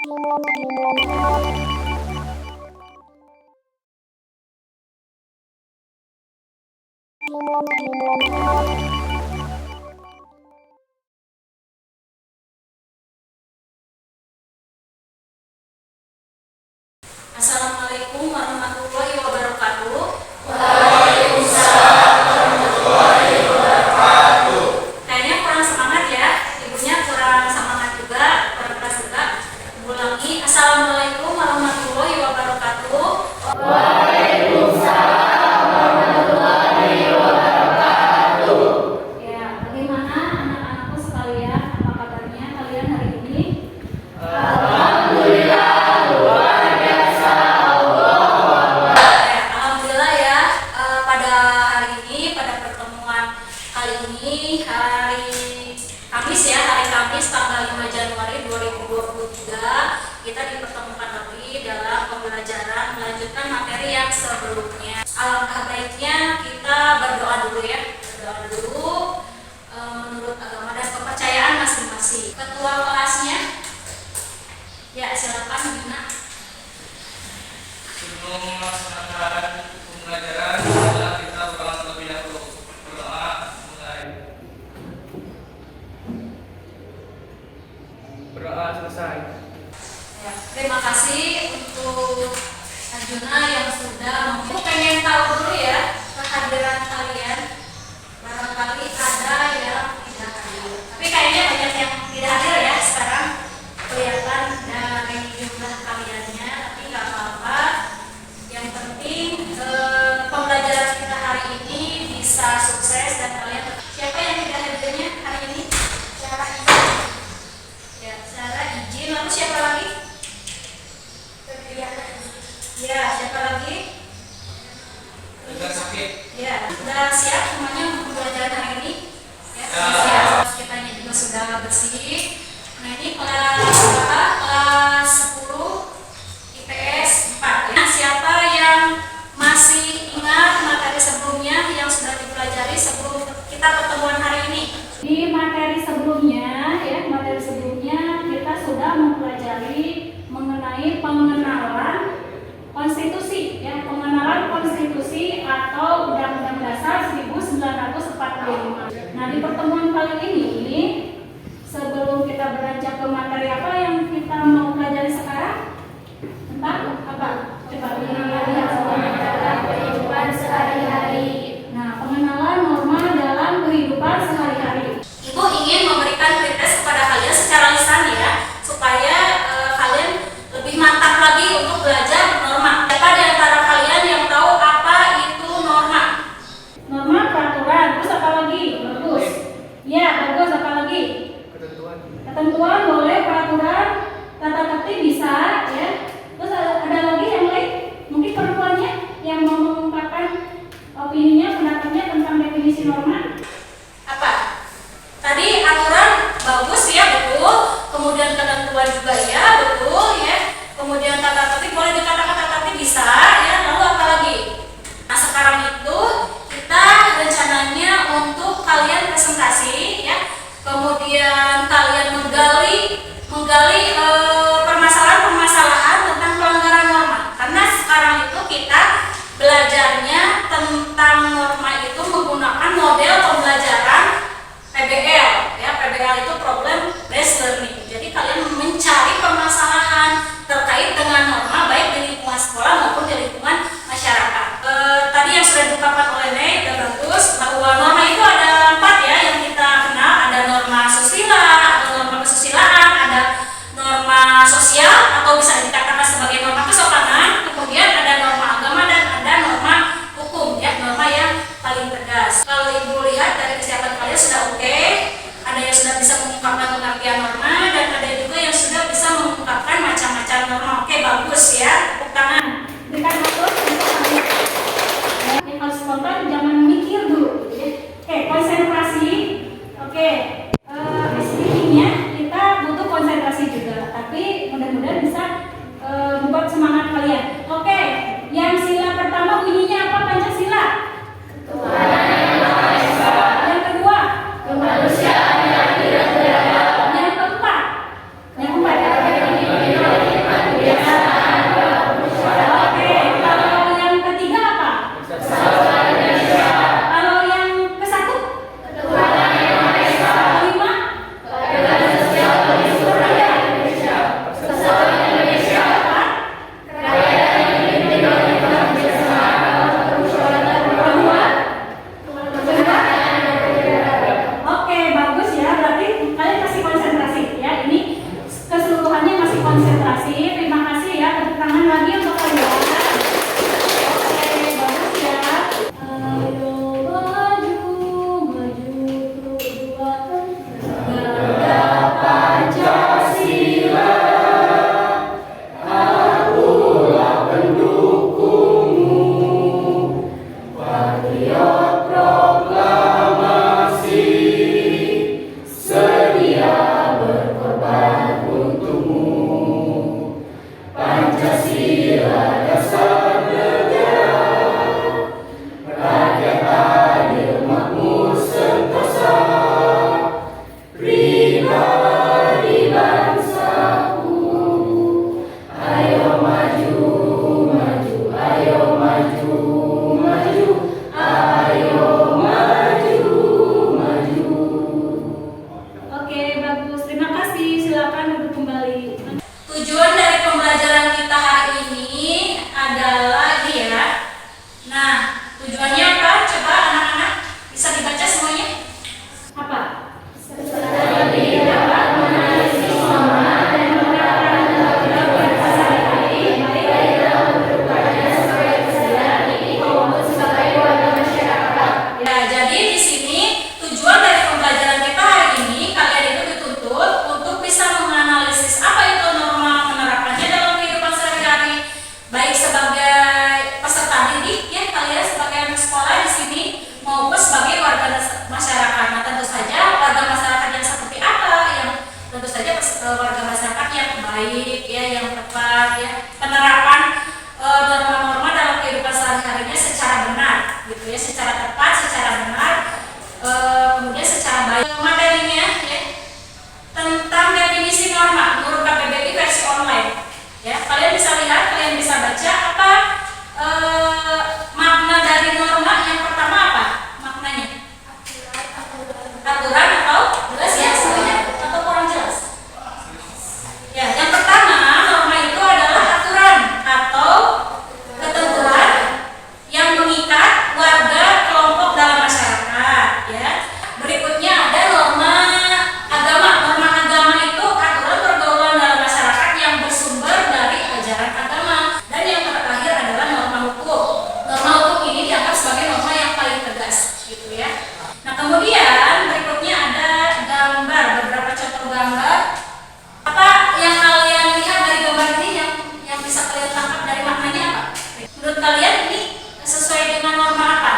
Assalamualaikum warahmatullahi wabarakatuh. Waalaikumsalam warahmatullahi wabarakatuh. Kayaknya kurang semangat ya, ibunya kurang semangat juga, kurang keras juga. Ulangi, Assalamualaikum warahmatullahi wabarakatuh. Waalaikumsalam warahmatullahi wabarakatuh. Ya, bagaimana anak-anakku sekalian? Apa kabarnya kalian hari ini? Alhamdulillah luar biasa. Alhamdulillah ya, pada hari ini, pada pertemuan kali ini, hari Kamis ya, hari Kamis tanggal 5 Januari 2023, kita dipertemukan lagi dalam pembelajaran melanjutkan materi yang sebelumnya. Alangkah baiknya kita berdoa dulu ya, berdoa dulu menurut agama dan kepercayaan masing-masing. Ketua kelasnya, ya silakan Bina. Sebelum melaksanakan pembelajaran, adalah kita berdoa terlebih dahulu. Berdoa mulai. Berdoa selesai. Ya, terima kasih untuk Arjuna yang sudah aku pengen tahu dulu ya kehadiran kalian. Barangkali ada yang tidak hadir, tapi kayaknya banyak yang tidak hadir ya sekarang kelihatan dari jumlah kaliannya, tapi nggak apa-apa. Yang penting pembelajaran kita hari ini bisa sukses dan kalian. Siapa yang tidak hadirnya hari ini? Sarah izin. Ya, Sarah izin. Lalu siapa lagi? Ya, siapa lagi? Sudah sakit. Ya, sudah siap semuanya untuk pembelajaran hari ini? Ya, Ya. siap. Kitanya juga sudah bersih. Nah, ini kelas berapa? Kelas 10 IPS 4. Nah, siapa yang masih ingat materi sebelumnya yang sudah dipelajari sebelum kita pertemuan hari ini? Di materi sebelumnya, ya, materi sebelumnya kita sudah mempelajari mengenai pengenalan konstitusi, ya, pengenalan konstitusi atau Undang-Undang Dasar 1945. Nah, di pertemuan kali ini, sebelum kita beranjak ke materi apa yang kita mau pelajari sekarang, tentang apa? Coba pengenalan kehidupan sehari-hari. Nah, pengenalan norma dalam kehidupan sehari-hari. Ibu ingin memberikan kritis kepada kalian secara lisan ya, supaya kalian lebih mantap lagi untuk belajar norma. Siapa di antara kalian yang tahu apa itu norma? Norma peraturan, terus apa lagi? Bagus. Ya, bagus. Apa lagi? Ketentuan. Ketentuan boleh, peraturan, tata tertib bisa, ya. Terus ada lagi yang lain? Mungkin perempuannya yang mau mengungkapkan opininya, pendapatnya tentang definisi norma. Apa? Tadi aturan bagus ya, betul. Kemudian ketentuan juga ya, betul ya. Kemudian tata tertib boleh dikatakan tata tertib bisa ya. Lalu apa lagi? Nah, sekarang itu kita rencananya untuk kalian presentasi ya. Kemudian kalian menggali permasalahan-permasalahan tentang pelanggaran norma. Karena sekarang itu kita belajarnya tentang norma itu menggunakan model pembelajaran PBL ya. PBL itu problem based learning. Jadi kalian mencari permasalahan terkait dengan norma baik di lingkungan sekolah maupun di lingkungan masyarakat. Tadi yang sudah diungkapkan oleh Mei sudah bagus bahwa norma itu ada 4 ya yang kita kenal. Ada norma susila, ada norma kesusilaan, ada norma sosial atau bisa dikatakan sebagai norma kesopanan, kemudian ada norma agama dan ada norma hukum ya, norma yang paling tegas. Kalau ibu lihat dari kesiapan kalian sudah oke, ada yang sudah bisa mengungkapkan pengertian norma dan ada juga yang sudah bisa mengungkapkan macam-macam norma. Oke, bagus ya, tepuk tangan. Berikan aplaus untuk kalian. Yang harus spontan, jangan mikir dulu ya. Oke, konsentrasi. Oke, speakingnya kita butuh konsentrasi juga, tapi mudah-mudahan bisa membuat semangat kalian. Oke, yang sila pertama bunyinya apa? Pancasila. Yang kedua, kemanusiaan yang tidak beradab. Yang keempat, ya. Kalian bisa lihat, kalian bisa baca apa makna dari norma. Yang pertama apa maknanya? Aturan atau jelas ya semuanya atau kurang jelas? Ya, yang pertama norma itu adalah aturan atau ketentuan yang mengikat warga kelompok dalam masyarakat. Ya, berikutnya ada norma agama. Norma agama itu aturan pergaulan dalam masyarakat yang bersumber dari ajaran agama. Dan yang terakhir adalah norma hukum. Norma hukum ini dianggap sebagai norma yang paling tegas, gitu ya. Nah, kemudian berikutnya ada gambar, beberapa contoh gambar. Apa yang kalian lihat dari gambar ini yang bisa kalian tangkap dari maknanya apa? Menurut kalian ini sesuai dengan norma apa?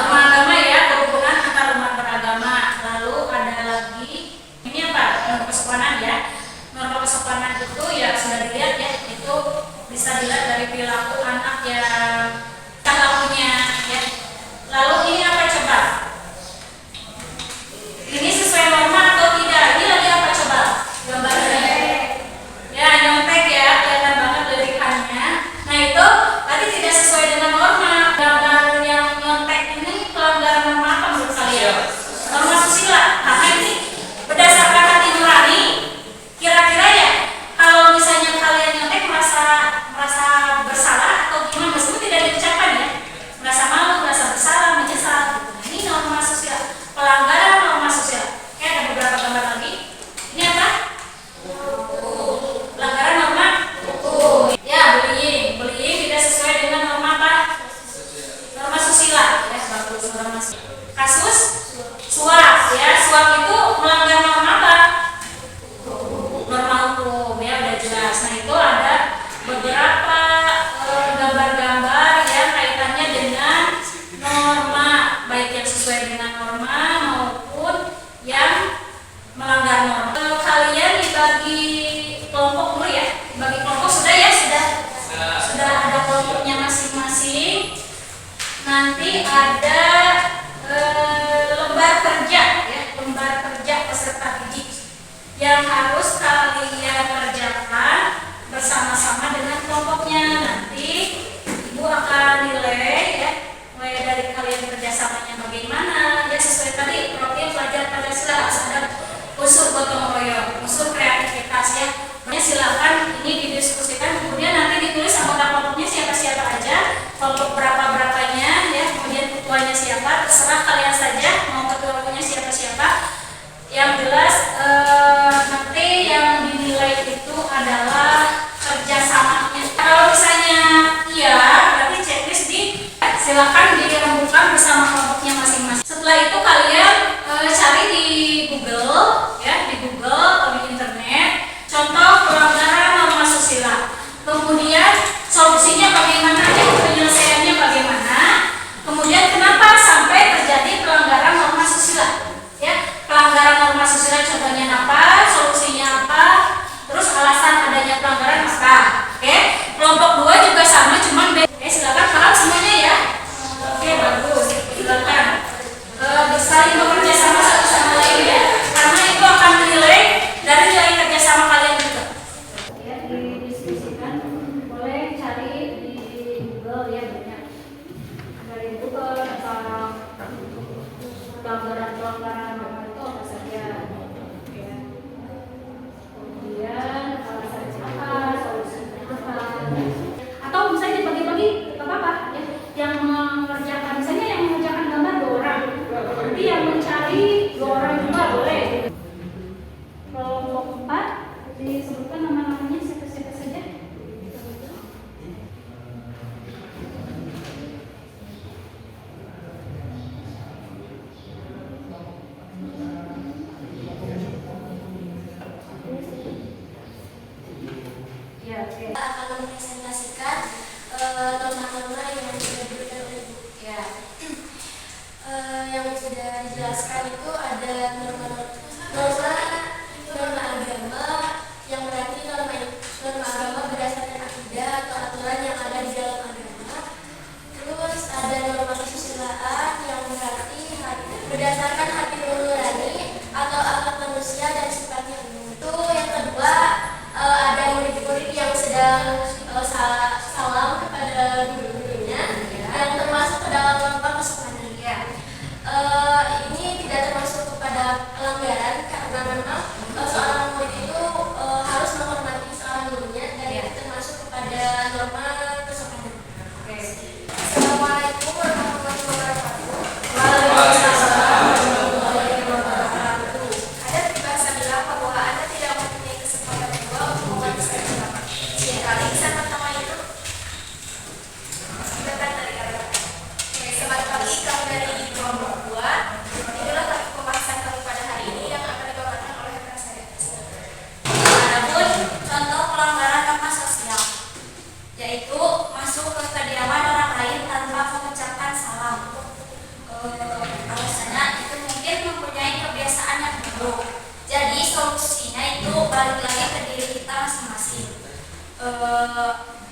Norma agama ya, kerukunan antar umat beragama. Lalu ada lagi ini apa? Norma kesopanan ya. Norma kesopanan itu ya sudah dilihat ya, itu bisa dilihat dari perilaku anak yang lakunya ya. Lalu ini apa coba? Ini sesuai norma atau tidak? Ini lagi apa coba? Gambarnya. Ya, nyontek ya, kelihatan banget lirikannya. Nah, itu berarti tidak sesuai dengan norma. Gambar yang nyontek ini pelanggaran norma apa menurut kalian? Norma susila. Karena ini berdasarkan hati nurani. Kira-kira ya, kalau misalnya kalian nyontek merasa bersalah atau gimana, meskipun tidak diucapkan ya, merasa malu, merasa bersalah, menyesal. Nah, ini norma sosial, pelanggaran norma sosial. Oke, ada beberapa gambar lagi. Ini apa? Pelanggaran norma hukum. Ya, bullying tidak sesuai dengan norma apa? Norma susila. Ya, bagus norma susila. Kasus suap ya, suap itu melanggar norma apa? Norma hukum ya, udah jelas. Nah, itu ada beberapa gambar-gambar yang kaitannya dengan norma, baik yang sesuai dengan norma maupun yang melanggar norma. Kalian dibagi kelompok dulu ya, dibagi kelompok sudah ya, sudah ada kelompoknya masing-masing. Nanti ada lembar kerja ya, lembar kerja peserta didik yang harus kalian kerjakan bersama-sama dengan kelompoknya. Nanti ibu akan nilai ya, mulai dari kalian kerjasamanya bagaimana ya, sesuai tadi profil pelajar Pancasila, harus ada unsur gotong royong, unsur kreativitas ya. Makanya silakan ini didiskusikan, kemudian nanti ditulis anggota kelompoknya siapa-siapa aja, kelompok berapa-berapanya ya, kemudian ketuanya siapa, terserah kalian saja mau ketuanya siapa-siapa. Yang jelas nanti yang dinilai itu adalah kerjasamanya. Kalau misalnya iya, berarti checklist silakan dirembukkan bersama kelompoknya masing-masing. Setelah itu kalian cari di Google ya, di Google atau di internet contoh pelanggaran norma susila. Kemudian solusinya bagaimana ya, penyelesaiannya bagaimana. Kemudian kenapa sampai terjadi pelanggaran norma susila? Ya, pelanggaran norma susila contohnya apa, solusinya apa, terus alasan adanya pelanggaran apa. Oke, kelompok 2 juga sama, cuman beda. Oke, silakan paham semuanya ya. Oke, bagus. Silakan saling bekerja sama satu sama lain ya, karena itu akan menilai dari nilai kerjasama kalian juga. Ya, didiskusikan, boleh cari di Google ya, banyak dari Google tentang pelanggaran norma itu apa saja ya. Kemudian alasannya apa, solusinya apa, atau misalnya dibagi-bagi nggak apa-apa ya, yang mengerjakan misalnya yang mengerjakan gambar 2 orang, nanti yang mencari 2 orang juga boleh. Kelompok 4 disebutkan nama-namanya siapa-siapa saja. Ya, oke. Akan mempresentasikan norma-norma yang sudah diberikan oleh Ibu. Ya. Yang sudah dijelaskan itu ada norma agama, yang berarti norma agama berdasarkan akidah atau aturan yang ada di dalam agama. Terus ada norma kesusilaan yang berarti berdasarkan hati nurani atau akhlak manusia dan sifatnya umum. Itu yang kedua ada buruk. Jadi solusinya itu balik lagi ke diri kita masing-masing.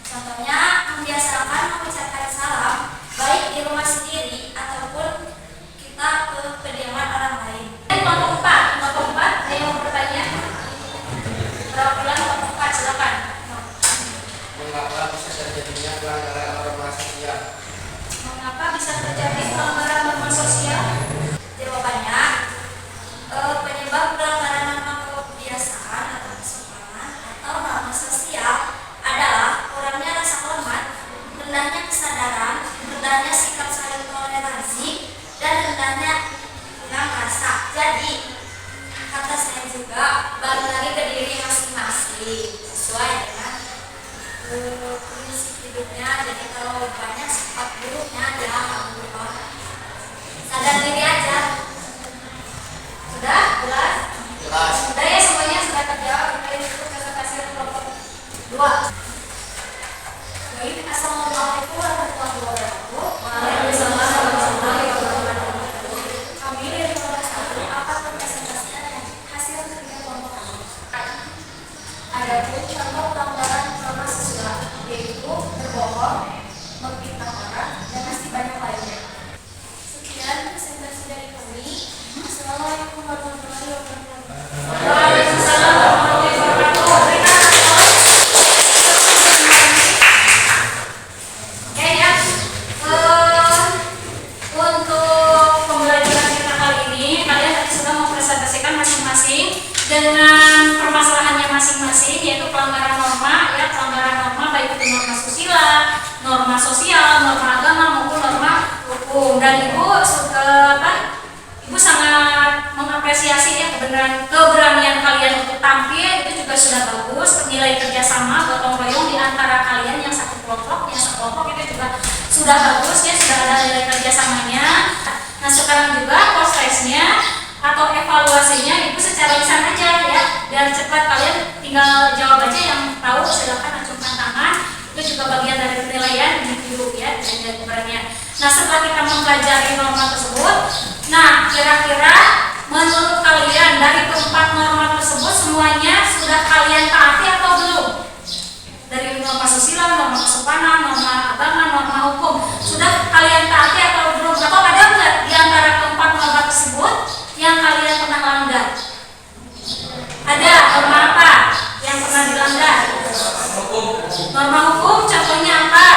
Contohnya membiasakan mengucapkan salam baik di rumah sendiri ataupun kita ke kediaman orang lain. Kelompok 4, ada yang mau bertanya? Perwakilan kelompok 4, silakan. Mengapa bisa terjadinya pelanggaran norma sosial? Mengapa bisa terjadi pelanggaran norma sosial? Jawabannya, penyebab pelanggaran norma kebiasaan atau kesopanan atau norma sosial adalah kurangnya rasa hormat, rendahnya kesadaran, rendahnya sikap saling toleransi, dan rendahnya hilang rasa. Jadi, kata saya juga balik lagi ke diri masing-masing sesuai dengan prinsip hidupnya. Jadi kalau banyak sifat buruknya ya berubah. Sadar diri aja. Sudah jelas? Jelas. Sudah ya, semuanya sudah terjawab. Kita itu presentasi kelompok 2. Baik, assalamualaikum warahmatullahi wabarakatuh. Waalaikumsalam warahmatullahi wabarakatuh. Kami dari kelompok 1 akan mempresentasikan hasil kerja kelompok kami. Adapun contoh pelanggaran norma sosial yaitu berbohong, memfitnah orang, dan masih banyak lainnya. Sekian presentasi dari kami. Assalamualaikum warahmatullahi wabarakatuh. Waalaikumsalam warahmatullahi wabarakatuh. Oke ya, untuk pembelajaran kita kali ini kalian tadi sudah mempresentasikan masing-masing dengan permasalahannya masing-masing, yaitu pelanggaran norma, ya pelanggaran norma baik itu norma susila, norma sosial, norma agama maupun norma hukum. Dan ibu sangat mengapresiasi ya keberanian kalian untuk tampil, itu juga sudah bagus. Nilai kerjasama gotong royong di antara kalian yang satu kelompok, yang sekelompok itu juga sudah bagus ya, sudah ada nilai kerjasamanya. Nah sekarang juga prosesnya atau evaluasinya ibu secara lisan aja ya, biar cepat. Kalian tinggal jawab aja, yang tahu silakan acungkan tangan. Itu juga bagian dari penilaian individu ya, dan keberanian. Nah setelah kita mempelajari norma tersebut, nah kira-kira menurut kalian dari keempat norma tersebut semuanya sudah kalian taati atau belum? Dari norma sosial, norma kesopanan, norma agama, norma hukum, sudah kalian taati atau belum? Atau ada nggak di antara keempat norma tersebut yang kalian pernah langgar? Ada norma apa yang pernah dilanggar? Norma hukum, contohnya apa?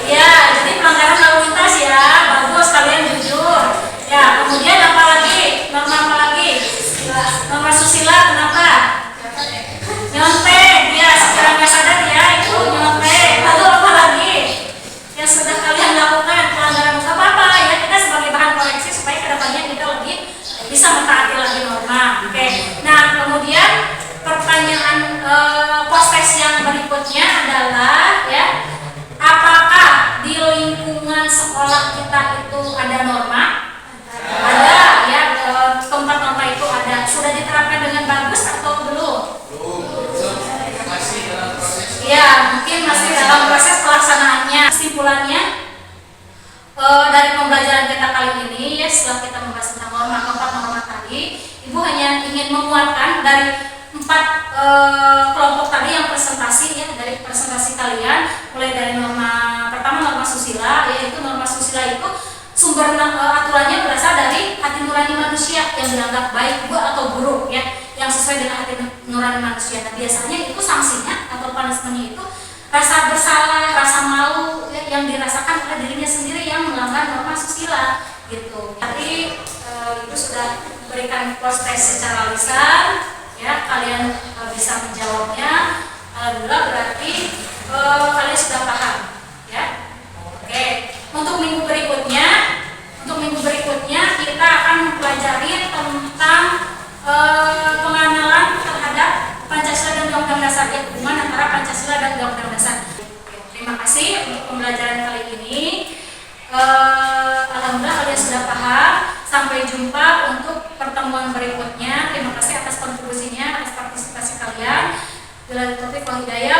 Ya, jadi pelanggaran lalu lintas ya, bagus kalian jujur. Ya, kemudian apa lagi? Norma apa lagi? Norma susila, kenapa? Nyontek, ya sekarang nggak sadar ya itu nyontek. Lalu apa lagi yang sudah kalian lakukan pelanggaran? Nggak apa-apa ya, kita sebagai bahan koreksi supaya kedepannya kita lebih bisa mentaati lagi norma. Oke. Nah kemudian pertanyaan post-test yang berikutnya adalah ya, apakah di lingkungan sekolah kita itu ada norma? Ada ya, keempat norma itu ada. Sudah diterapkan dengan bagus atau belum? Masih dalam proses. Ya, mungkin masih dalam proses pelaksanaannya. Kesimpulannya dari pembelajaran kita kali ini ya, setelah kita membahas tentang norma, keempat norma tadi, ibu hanya ingin menguatkan dari 4 kelompok tadi yang presentasi ya, dari presentasi kalian, mulai dari norma pertama norma susila, yaitu norma susila itu sumber aturannya berasal dari hati nurani manusia yang dianggap baik atau buruk ya, yang sesuai dengan hati nurani manusia. Nah, biasanya itu sanksinya atau punishmentnya itu rasa bersalah, rasa malu ya, yang dirasakan oleh dirinya sendiri yang melanggar norma susila gitu. Tadi itu sudah berikan post-test secara lisan ya, kalian bisa menjawabnya. Alhamdulillah, berarti kalian sudah paham ya. Oke, untuk minggu berikutnya kita akan mempelajari tentang pengenalan terhadap Pancasila dan Undang-Undang Dasar, ya, hubungan antara Pancasila dan Undang-Undang Dasar. Terima kasih untuk pembelajaran kali ini. Alhamdulillah kalian sudah paham. Sampai jumpa untuk pertemuan berikutnya. Terima kasih atas kontribusinya, atas partisipasi kalian.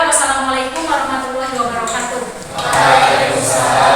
Wassalamualaikum warahmatullahi wabarakatuh. Waalaikumsalam.